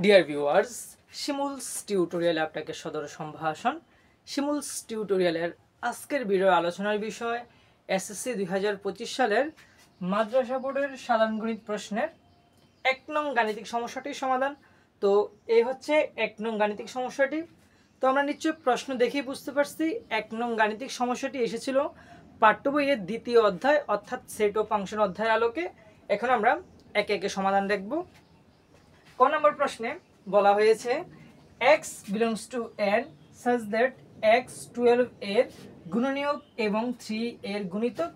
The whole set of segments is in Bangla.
ডিয়ার ভিউয়ার্স, শিমুলস টিউটোরিয়ালে আপনাকে সদর সম্ভাষণ। শিমুলস টিউটোরিয়ালের আজকের ভিডিও আলোচনার বিষয় এসএসসি 2025 সালের মাদ্রাসা বোর্ডের সাধারণ গণিত প্রশ্নের 1 নং গাণিতিক সমস্যাটির সমাধান। তো এই হচ্ছে 1 নং গাণিতিক সমস্যাটি। তো আমরা নিশ্চয়ই প্রশ্ন দেখেই বুঝতে পারছি 1 নং গাণিতিক সমস্যাটি এসেছিল পাঠ্য বইয়ের দ্বিতীয় অধ্যায় অর্থাৎ সেট ও ফাংশন অধ্যায়ের আলোকে। এখন আমরা একে একে সমাধান দেখব। ক নম্বর প্রশ্নে বলা হয়েছে x belongs to n such that x12 এর গুণনীয়ক এবং 3 এর গুণিতক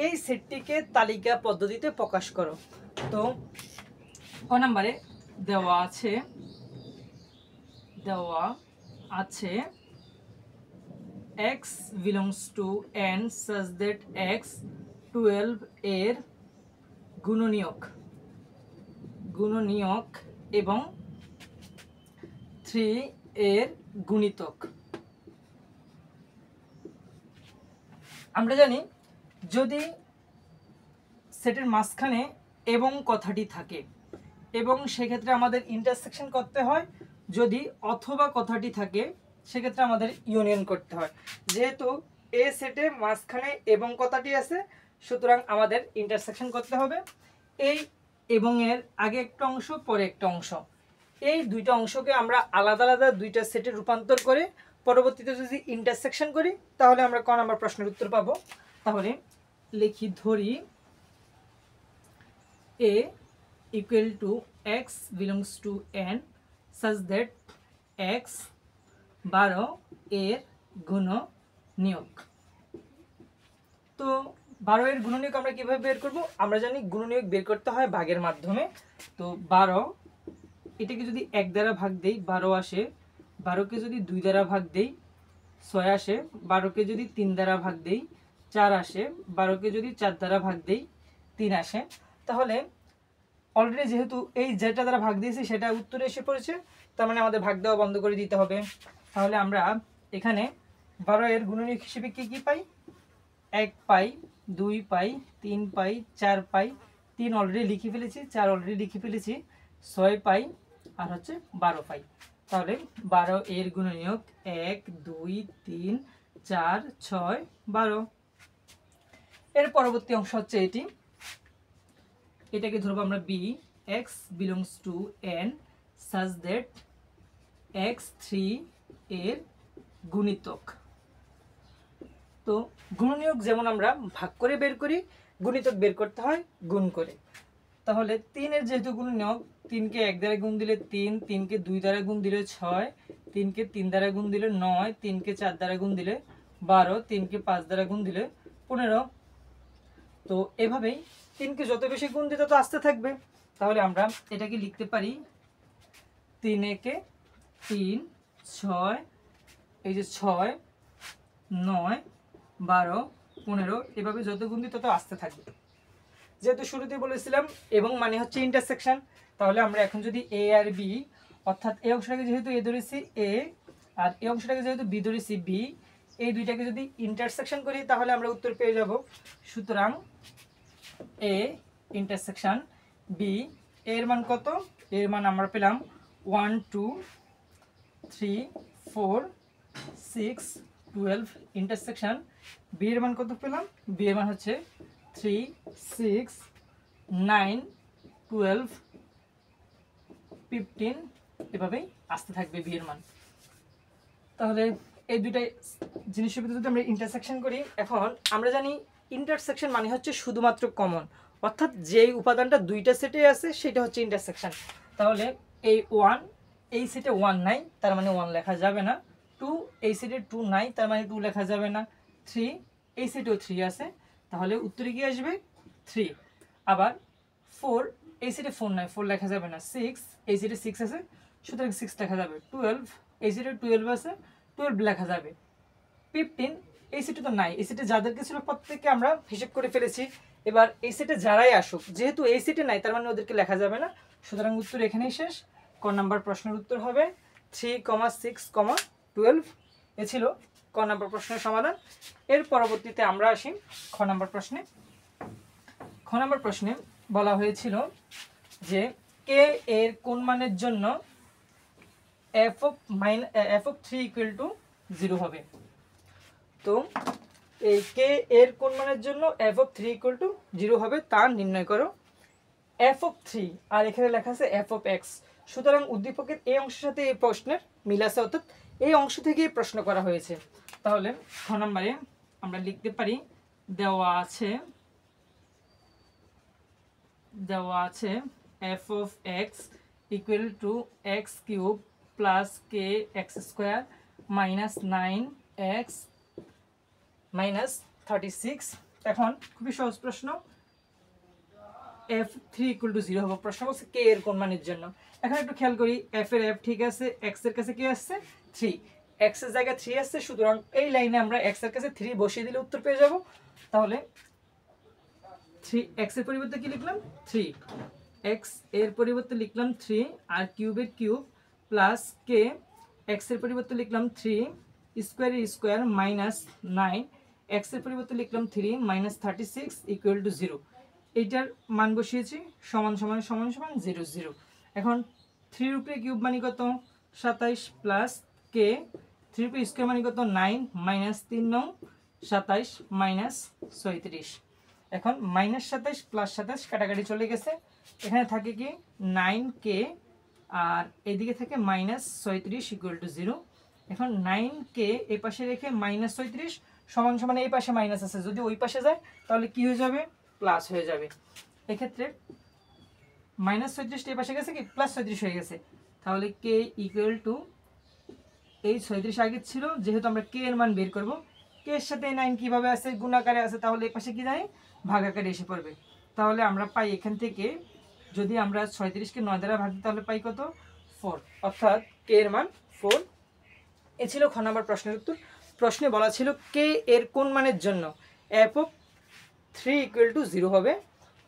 এই সেটটিকে তালিকা পদ্ধতিতে প্রকাশ করো। তো ক নম্বরে দেওয়া আছে x belongs to n such that x12 এর গুণনীয়ক এবং 3 এর গুণিতক। আমরা জানি যদি সেটের মাঝখানে এবং কথাটি থাকে এবং সেক্ষেত্রে আমাদের ইন্টারসেকশন করতে হয়, যদি অথবা কথাটি থাকে সেক্ষেত্রে আমাদের ইউনিয়ন করতে হয়। যেহেতু এ সেটে মাঝখানে এবং কথাটি আছে সুতরাং আমাদের ইন্টারসেকশন করতে হবে। এই এবং এর আগে একটা অংশ পরে একটা অংশ, এই দুইটা অংশকে আমরা আলাদা আলাদা দুইটা সেটে রূপান্তর করে পরবর্তীতে যদি ইন্টারসেকশন করি তাহলে আমরা ক নম্বর প্রশ্নের উত্তর পাবো। তাহলে লিখি, ধরি a equal to x belongs to n such that x 12 এর গুণনীয়ক। তো 12 এর গুণনীয়ক আমরা কিভাবে বের করব? আমরা জানি গুণনীয়ক বের করতে হয় ভাগের মাধ্যমে। তো 12 এটাকে যদি 1 দ্বারা ভাগ দেই 12 আসে, 12কে যদি 2 দ্বারা ভাগ দেই 6 আসে, 12কে যদি 3 দ্বারা ভাগ দেই 4 আসে, 12কে যদি 4 দ্বারা ভাগ দেই 3 আসে। তাহলে অলরেডি যেহেতু এই যেটা দ্বারা ভাগ দিয়েছি সেটা উত্তরে এসে পড়েছে, তার মানে আমাদের ভাগ দেওয়া বন্ধ করে দিতে হবে। তাহলে আমরা এখানে 12 এর গুণনীয়ক হিসেবে কি পাই? 1 পাই, 2 পাই, 3 পাই, 4 পাই, 3 অলরেডি লিখে ফেলেছি, 4 অলরেডি লিখে ফেলেছি, 6 পাই আর হচ্ছে 12 পাই। তাহলে 12 এর গুণনীয়ক 1 2 3 4 6 12। এর পরবর্তী অংশ হচ্ছে এটাকে ধরবো আমরা b, x belongs to n such that x3 এর গুণিতক। তো গুণনীয়ক যেমন আমরা ভাগ করে বের করি, গুণিতক বের করতে হয় গুণ করে। তাহলে 3 এর যেহেতু গুণনীয়ক, 3কে 1 দ্বারা গুণ দিলে 3, 3কে 2 দ্বারা গুণ দিলে 6, 3কে 3 দ্বারা গুণ দিলে 9, 3কে 4 দ্বারা গুণ দিলে 12, 3কে 5 দ্বারা গুণ দিলে 15। তো এভাবেই 3কে যত বেশি গুণ দিতে তত আসতে থাকবে। তাহলে আমরা এটাকে লিখতে পারি 3 একে 3, 6, এই যে 6, 9, 12, 15, এভাবে যত গুণ দিই তত আসতে থাকবে। যেহেতু শুরুতে বলেছিলাম এবং মানে হচ্ছে ইন্টারসেকশন, তাহলে আমরা এখন যদি এ আর বি অর্থাৎ এই অংশটাকে যেহেতু এ ধরেছি এ আর এই অংশটাকে যেহেতু বি ধরেছি বি, এই দুইটাকে যদি ইন্টারসেকশন করি তাহলে আমরা উত্তর পেয়ে যাব। সুতরাং এ ইন্টারসেকশন বি, এর মান কত? এর মান আমরা পেলাম 1 2 3 4 6 12। ইন্টারসেকশন বি এর মান কত পেলাম? বি এর মান হচ্ছে 3 6 9 12 15, এভাবেই আসতে থাকবে বি এর মান। তাহলে এই দুইটা জিনিসের ভিতরে যদি আমরা ইন্টারসেকশন করি, এখন আমরা জানি ইন্টারসেকশন মানে হচ্ছে শুধুমাত্র কমন, অর্থাৎ যেই উপাদানটা দুইটা সেটে আছে সেটা হচ্ছে ইন্টারসেকশন। তাহলে এই 1 এই সেটে 1 নাই, তার মানে 1 লেখা যাবে না। 2 এই সেটে 2 নাই, তার মানে 2 লেখা যাবে না। 3 এই সেটেও 3 আছে, তাহলে উত্তরে কি আসবে? 3। আবার 4 এই সেটে 4 নাই, 4 লেখা যাবে না। 6 এই সেটে 6 আছে, সুতরাং 6 লেখা যাবে। 12 এই সেটে 12 আছে, 12 লেখা যাবে। 15 এই সেটে তো নাই, এই সেটে যাদেরকে ছিল প্রত্যেককে আমরা হিসাব করে ফেলেছি। এবার এই সেটে যারাই আসুক, যেহেতু এই সেটে নাই তার মানে ওদেরকে লেখা যাবে না, সুতরাং উত্তর এখানেই শেষ। ক নাম্বার প্রশ্নের উত্তর হবে 3, 6, 12। এ ছিল ক নাম্বার প্রশ্নের সমাধান। এর পরবর্তীতে আমরা আসি খ নাম্বার প্রশ্নে। খ নাম্বার প্রশ্নে বলা হয়েছিল যে কে এর কোন মানের জন্য এফ অফ 3 ইকুয়াল টু 0 হবে। তো এই কে এর কোন মানের জন্য এফ অফ 3 ইকুয়াল টু 0 হবে তা নির্ণয় করো। এফ অফ 3 আর এখানে লেখা আছে এফ অফ এক্স, সুতরাং উদ্দীপকের এই অংশের সাথে এই প্রশ্নের মিল আছে, অর্থাৎ এই অংশ থেকেই প্রশ্ন করা হয়েছে। তাহলে খ নম্বরে আমরা লিখতে পারি দেওয়া আছে F of x equal to x cube plus K x square minus 9x minus 36। এখন খুবই সহজ প্রশ্ন, এফ 3 ইকুয়াল টু 0 হবে। প্রশ্ন বলছে কে এর কোন মানের জন্য। এখন একটু খেয়াল করি, এফ এর এফ ঠিক আছে, এক্স এর কাছে কি আসছে 3, এক্স এর জায়গায় 3 আসছে, সুতরাং এই লাইনে আমরা এক্স এর কাছে 3 বসিয়ে দিলে উত্তর পেয়ে যাব। তাহলে 3 এক্স এর পরিবর্তে কি লিখলাম 3, এক্স এর পরিবর্তে লিখলাম 3 আর কিউবের কিউব প্লাস কে এক্স এর পরিবর্তে লিখলাম 3 স্কোয়ারের স্কোয়ার মাইনাস 9 এক্স এর পরিবর্তে লিখলাম 3 মাইনাস 36 ইকুয়াল টু 0। এইটার মান বসিয়েছি সমান সমান সমান সমান 0 0। এখন 3 উপরে কিউব মানে কত 27 প্লাস কে 3 উপরে স্কোয়ার মানে কত 9 মাইনাস 3 9 27 মাইনাস 37। এখন মাইনাস 27 প্লাস 27 কাটাকাটি চলে গেছে, এখানে থাকে কি 9k আর এদিকে থাকে মাইনাস 37 ইকুয়াল টু 0। এখন 9k এই পাশে রেখে মাইনাস 37 সমান সমান এই পাশে মাইনাস আছে, যদি ওই পাশে যায় তাহলে কি হয়ে যাবে প্লাস হয়ে যাবে। এক্ষেত্রে মাইনাস 37 এই পাশে গেছে কি প্লাস 37 হয়ে গেছে, তাহলে k ইকুয়াল টু এই 37 আগে ছিল, যেহেতু আমরা k এর মান বের করব, k এর সাথে 9 কিভাবে আছে গুণাকারে আছে, তাহলে এই পাশে কি জানি ভাগাকারে এসে পড়বে। তাহলে আমরা পাই এখান থেকে যদি আমরা 37কে 9 দ্বারা ভাগ দিই তাহলে পাই কত 4, অর্থাৎ k এর মান 4। এ ছিল খ নম্বর প্রশ্নের উত্তর। প্রশ্নে বলা ছিল কে এর কোন মানের জন্য এফ অফ 3 ইকুয়াল টু 0 হবে।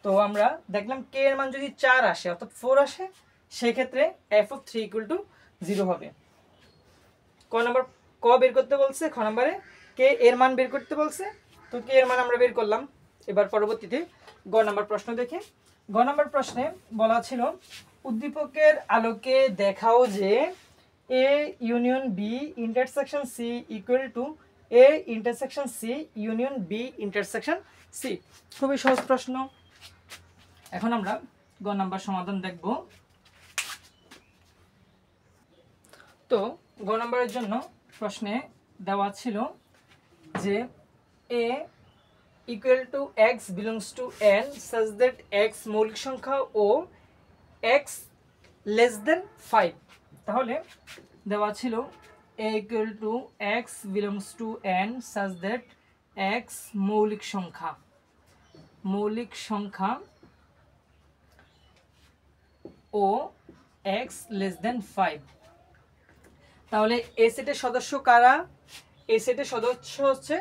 তো আমরা দেখলাম কে এর মান যদি 4 আসে অর্থাৎ 4 আসে, সেক্ষেত্রে এফ অফ 3 ইকুয়াল টু 0 হবে। ক নম্বর ক বের করতে বলছে, খ নম্বরে কে এর মান বের করতে বলছে, তো কে এর মান আমরা বের করলাম। এবার পরবর্তীতে গ নম্বর প্রশ্ন দেখে, গ নম্বর প্রশ্নে বলা ছিল উদ্দীপকের আলোকে দেখাও যে A union B intersection C equal to A intersection C union B intersection C. খুবই সহজ প্রশ্ন। এখন আমরা গ নাম্বার সমাধান দেখব। তো গ নাম্বারের জন্য প্রশ্নে দেওয়া ছিল যে A equal to X belongs to N such that X মৌলিক সংখ্যা ও এক্স লেস দেন 5। তাহলে দেওয়া ছিল A equal to X belongs to N such that X মৌলিক সংখ্যা ও এক্স লেস দেন 5। তাহলে এ সেটের সদস্য কারা? এ সেটের সদস্য হচ্ছে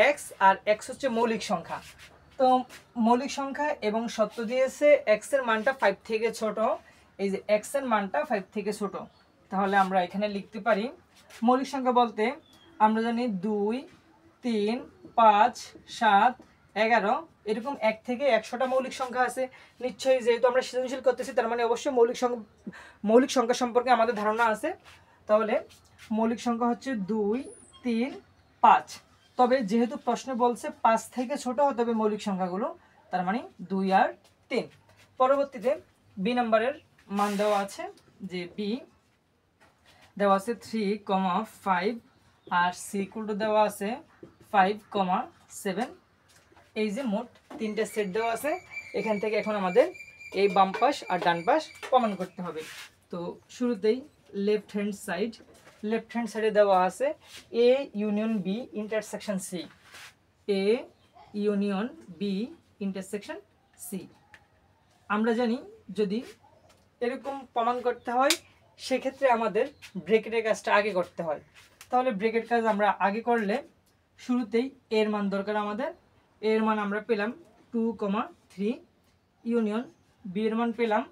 এক্স আর এক্স হচ্ছে মৌলিক সংখ্যা। তো মৌলিক সংখ্যা এবং সত্য দিয়েছে এক্স এর মানটা 5 থেকে ছোট, এই যে এক্স এর মানটা 5 থেকে ছোট। তাহলে আমরা এখানে লিখতে পারি মৌলিক সংখ্যা বলতে আমরা জানি 2 3 5 7 11 এরকম 1 থেকে 100টা মৌলিক সংখ্যা আছে। নিশ্চয়ই যেহেতু আমরা সৃজনশীল করতেছি তার মানে অবশ্যই মৌলিক সংখ্যা সম্পর্কে আমাদের ধারণা আছে। তাহলে মৌলিক সংখ্যা হচ্ছে 2 3 5। তবে যেহেতু প্রশ্ন বলছে 5 থেকে ছোট হতে হবে মৌলিক সংখ্যাগুলো, তার মানে 2 আর 3। পরবর্তীতে বি নাম্বারের মান দেওয়া আছে যে বি দেওয়া আছে 3,5 আর সি ইকুয়াল টু দেওয়া আছে 5,7। এই যে মোট 3টে সেট দেওয়া আছে, এখান থেকে এখন আমাদের এই বাম পাশ আর ডান পাশ প্রমাণ করতে হবে। তো শুরুতেই লেফট হ্যান্ড সাইডে দেওয়া আছে A union B intersection C, A union B intersection C. আমরা জানি যদি এরকম প্রমাণ করতে হয় সেক্ষেত্রে আমাদের ব্র্যাকেটের কাজটা আগে করতে হয়। তাহলে ব্র্যাকেট কাজ আমরা আগে করলে শুরুতেই এর মান দরকার আমাদের। এর মান আমরা পেলাম 2,3 ইউনিয়ন বি এর মান পেলাম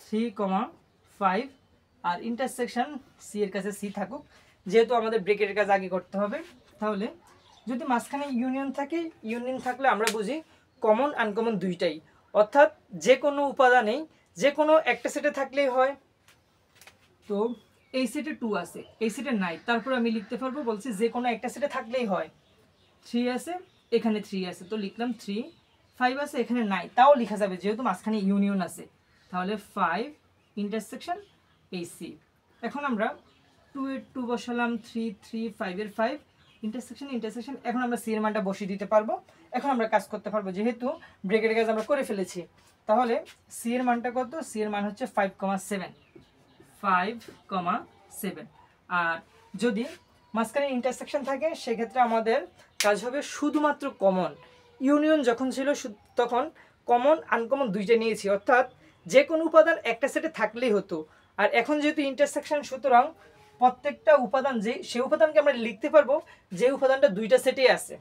3,5 আর ইন্টারসেকশন সি এর কাছে সি থাকুক, যেহেতু আমাদের ব্র্যাকেটের কাজ আগে করতে হবে। তাহলে যদি মাঝখানে ইউনিয়ন থাকলে আমরা বুঝি কমন আনকমন দুইটাই, অর্থাৎ যে কোনো উপাদানেই যে কোনো একটা সেটে থাকলেই হয়। তো এই সেটে 2 আছে, এই সেটে নাই, তারপর আমি লিখতে পারবো, বলছি যে কোনো একটা সেটে থাকলেই হয়। 3 আছে, এখানে 3 আছে, তো লিখলাম 3। 5 আছে, এখানে নাই, তাও লেখা যাবে যেহেতু মাঝখানে ইউনিয়ন আছে। তাহলে 5 ইন্টারসেকশন এই সি। এখন আমরা 2 এর 2 বসালাম, 3 3 5 এর 5 ইন্টারসেকশন ইন্টারসেকশন। এখন আমরা সি এর মানটা বসিয়ে দিতে পারবো। এখন আমরা কাজ করতে পারবো, যেহেতু ব্রেকেটের কাজ আমরা করে ফেলেছি। তাহলে সি এর মানটা কত? সি এর মান হচ্ছে 5,7 5,7। আর যদি মাঝখানে ইন্টারসেকশন থাকে সেক্ষেত্রে আমাদের কাজ হবে শুধুমাত্র কমন। ইউনিয়ন যখন ছিল তখন কমন আনকমন দুইটা নিয়েছি, অর্থাৎ যে কোনো উপাদান একটা সেটে থাকলেই হতো। আর এখন যেহেতু ইন্টারসেকশন, সুতরাং প্রত্যেকটা উপাদান সেই উপাদানকে আমরা লিখতে পারবো যে উপাদানটা দুইটা সেটেই আছে।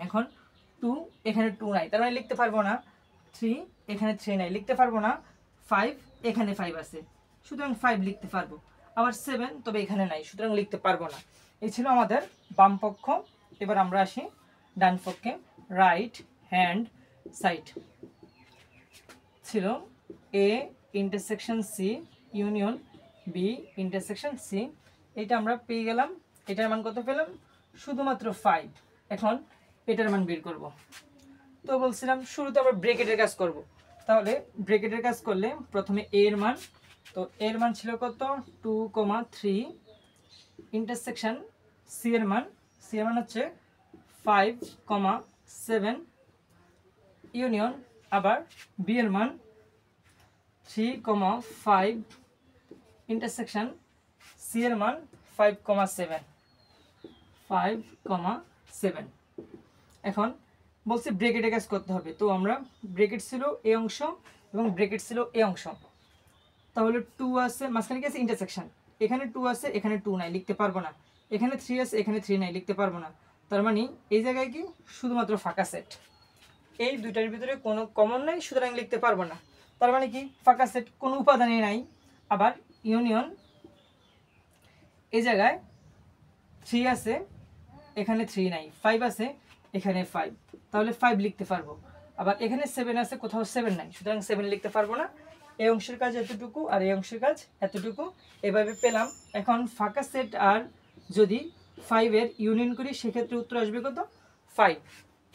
এখন 2 এখানে 2 নাই, তার মানে লিখতে পারবো না। 3 এখানে 3 নাই, লিখতে পারবো না। 5 এখানে 5 আছে, সুতরাং 5 লিখতে পারবো। আবার 7 তবে এখানে নাই, সুতরাং লিখতে পারবো না। এই ছিল আমাদের বাম পক্ষ। এবার আমরা আসি ডান পক্ষে। রাইট হ্যান্ড সাইড ছিল A intersection C union B intersection C. এটা আমরা পেয়ে গেলাম। এটার মান কত পেলাম? শুধুমাত্র 5। এখন এটার মান বের করব। তো বলছিলাম শুরুতে আমরা ব্রেকেটের কাজ করব। তাহলে ব্রেকেটের কাজ করলে প্রথমে এ এর মান, তো এর মান ছিল কত? 2,3 ইন্টারসেকশন সি এর মান, সি এর মান হচ্ছে 5,7 ইউনিয়ন আবার বি এর মান 3,5 ইন্টারসেকশন সি এর মান 5,7। এখন বলছি ব্রেকেটের কাজ করতে হবে। তো আমরা ব্রেকেট ছিল এ অংশ এবং ব্রেকেট ছিল এ অংশ। তাহলে 2 আছে, মাঝখানে কি আছে? ইন্টারসেকশন। এখানে 2 আছে, এখানে 2 নাই, লিখতে পারবো না। এখানে 3 আছে, এখানে 3 নাই, লিখতে পারবো না। তার মানে এই জায়গায় কি শুধুমাত্র ফাঁকা সেট, এই দুইটার ভিতরে কোনো কমন নাই, সুতরাং লিখতে পারবো না। তার মানে কি ফাঁকা সেট, কোনো উপাদানই নাই। আবার ইউনিয়ন, এই জায়গায় 3 আছে, এখানে 3 নাই, 5 আছে, এখানে 5, তাহলে 5 লিখতে পারবো। আবার এখানে 7 আছে, কোথাও 7 নাই, সুতরাং 7 লিখতে পারবো না। এই অংশের কাজ এতটুকু আর এই অংশের কাজ এতটুকু, এভাবে পেলাম। এখন ফাঁকা সেট আর যদি 5 এর ইউনিয়ন করি সেক্ষেত্রে উত্তর আসবে কত? 5।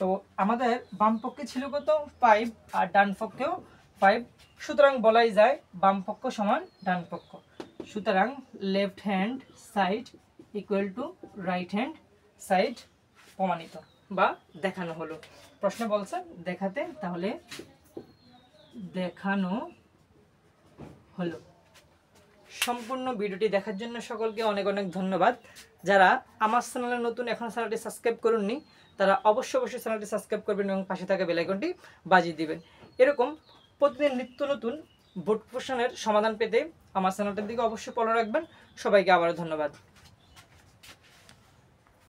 তো আমাদের বাম পক্ষে ছিল কত? 5 আর ডান পক্ষেও 5, সুতরাং বলাই যায় বাম পক্ষ সমান ডান পক্ষ। সুতরাং left hand side equal to right hand side প্রমাণিত বা দেখানো হলো। প্রশ্ন বলছে দেখাতে, তাহলে দেখানো হলো। সম্পূর্ণ ভিডিওটি দেখার জন্য সকলকে অনেক অনেক ধন্যবাদ। যারা আমার চ্যানেলে নতুন, এখন চ্যানেলটি সাবস্ক্রাইব করুননি, তারা অবশ্যই চ্যানেলটি সাবস্ক্রাইব করবেন এবং পাশে থাকা বেল আইকনটি বাজিয়ে দিবেন। এরকম প্রতিদিন নিত্য নতুন বোর্ড প্রশ্নের সমাধান পেতে আমার চ্যানেলটার দিকে অবশ্যই ফলো রাখবেন। সবাইকে আবারও ধন্যবাদ।